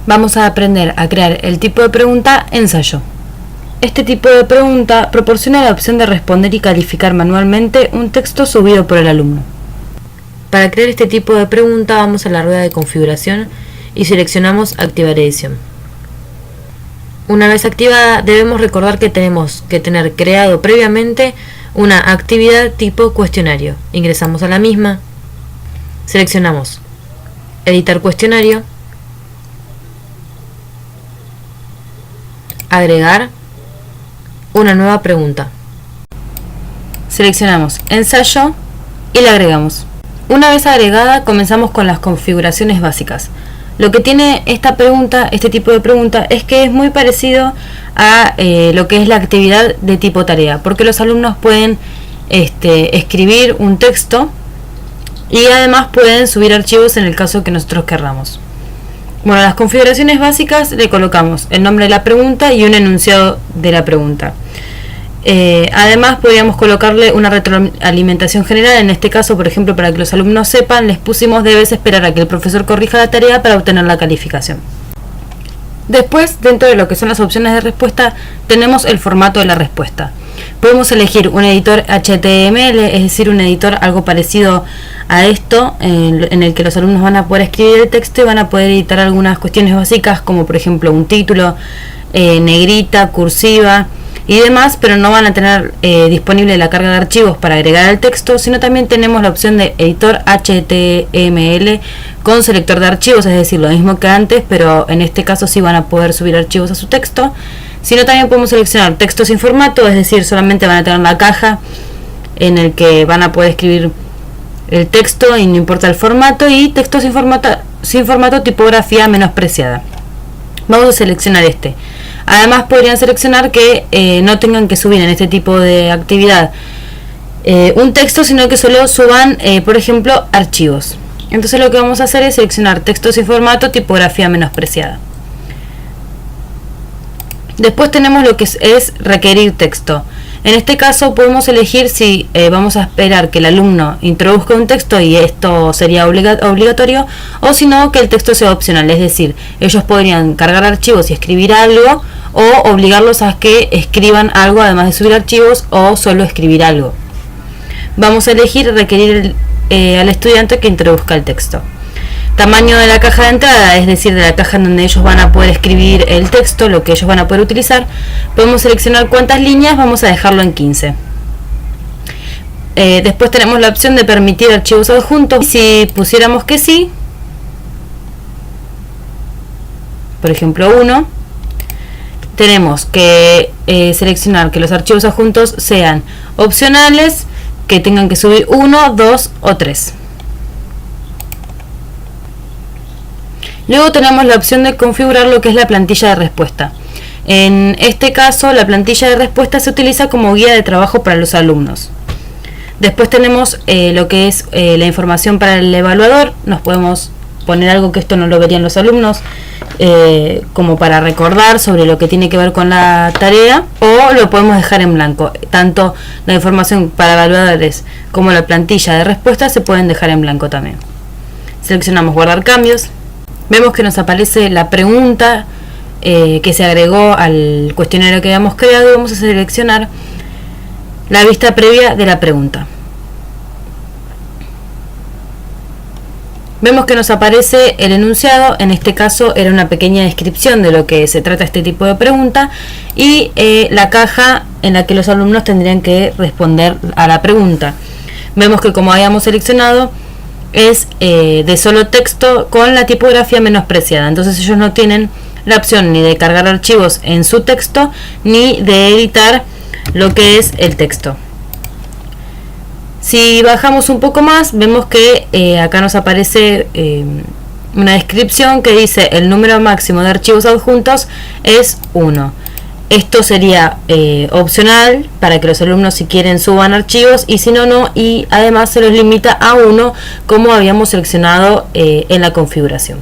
Vamos a aprender a crear el tipo de pregunta ensayo. Este tipo de pregunta proporciona la opción de responder y calificar manualmente un texto subido por el alumno. Para crear este tipo de pregunta vamos a la rueda de configuración y seleccionamos activar edición. Una vez activada debemos recordar que tenemos que tener creado previamente una actividad tipo cuestionario. Ingresamos a la misma, seleccionamos editar cuestionario, agregar una nueva pregunta. Seleccionamos ensayo y la agregamos. Una vez agregada, comenzamos con las configuraciones básicas. Lo que tiene esta pregunta, este tipo de pregunta, es que es muy parecido a lo que es la actividad de tipo tarea, porque los alumnos pueden escribir un texto y además pueden subir archivos en el caso que nosotros querramos. Bueno, las configuraciones básicas le colocamos el nombre de la pregunta y un enunciado de la pregunta. Además podríamos colocarle una retroalimentación general. En este caso, por ejemplo, para que los alumnos sepan, les pusimos debes esperar a que el profesor corrija la tarea para obtener la calificación. Después, dentro de lo que son las opciones de respuesta, tenemos el formato de la respuesta. Podemos elegir un editor HTML, es decir, un editor algo parecido a esto, en el que los alumnos van a poder escribir el texto y van a poder editar algunas cuestiones básicas, como por ejemplo un título, negrita, cursiva y demás, pero no van a tener disponible la carga de archivos para agregar al texto, sino también tenemos la opción de editor HTML con selector de archivos, es decir, lo mismo que antes, pero en este caso sí van a poder subir archivos a su texto. Sino también podemos seleccionar texto sin formato, es decir, solamente van a tener la caja en el que van a poder escribir el texto y no importa el formato, y texto sin formato tipografía menospreciada. Vamos a seleccionar este. Además podrían seleccionar que no tengan que subir en este tipo de actividad un texto, sino que solo suban, por ejemplo, archivos. Entonces lo que vamos a hacer es seleccionar texto sin formato tipografía menospreciada. Después tenemos lo que es requerir texto. En este caso podemos elegir si vamos a esperar que el alumno introduzca un texto y esto sería obligatorio, o si no, que el texto sea opcional, es decir, ellos podrían cargar archivos y escribir algo, o obligarlos a que escriban algo además de subir archivos, o solo escribir algo. Vamos a elegir requerir al estudiante que introduzca el texto. Tamaño de la caja de entrada, es decir, de la caja en donde ellos van a poder escribir el texto, lo que ellos van a poder utilizar. Podemos seleccionar cuántas líneas, vamos a dejarlo en 15. Después tenemos la opción de permitir archivos adjuntos. Si pusiéramos que sí, por ejemplo 1, tenemos que seleccionar que los archivos adjuntos sean opcionales, que tengan que subir 1, 2 o 3. Luego tenemos la opción de configurar lo que es la plantilla de respuesta. En este caso, la plantilla de respuesta se utiliza como guía de trabajo para los alumnos. Después tenemos lo que es la información para el evaluador. Nos podemos poner algo que esto no lo verían los alumnos, como para recordar sobre lo que tiene que ver con la tarea, o lo podemos dejar en blanco. Tanto la información para evaluadores como la plantilla de respuesta se pueden dejar en blanco también. Seleccionamos guardar cambios. Vemos que nos aparece la pregunta que se agregó al cuestionario que habíamos creado. Vamos a seleccionar la vista previa de la pregunta. Vemos que nos aparece el enunciado. En este caso era una pequeña descripción de lo que se trata este tipo de pregunta, y la caja en la que los alumnos tendrían que responder a la pregunta. Vemos que, como habíamos seleccionado, es de solo texto con la tipografía menospreciada. Entonces ellos no tienen la opción ni de cargar archivos en su texto, ni de editar lo que es el texto. Si bajamos un poco más, vemos que acá nos aparece una descripción que dice el número máximo de archivos adjuntos es 1. Esto sería opcional para que los alumnos, si quieren, suban archivos, y si no, no, y además se los limita a 1, como habíamos seleccionado en la configuración.